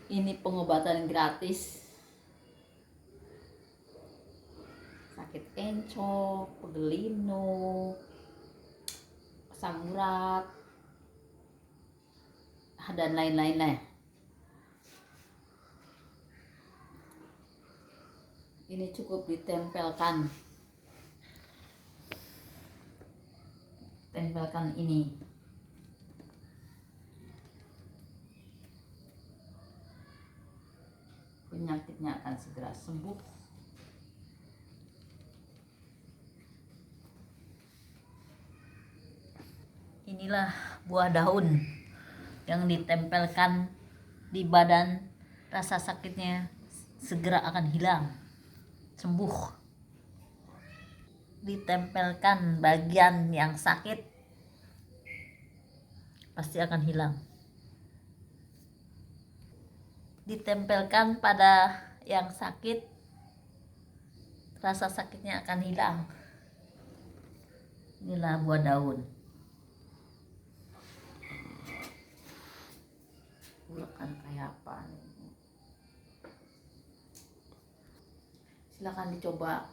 Ini pengobatan gratis. Sakit encok, pegel lino, asam urat, dan lain-lainnya. Ini cukup ditempelkan. Tempelkan ini. Penyakitnya akan segera sembuh. Inilah buah daun yang ditempelkan di badan, rasa sakitnya segera akan hilang, sembuh. Ditempelkan bagian yang sakit pasti akan hilang. Ditempelkan pada yang sakit, rasa sakitnya akan hilang. Inilah buah daun. Bukan kayak apa nih. Silakan dicoba.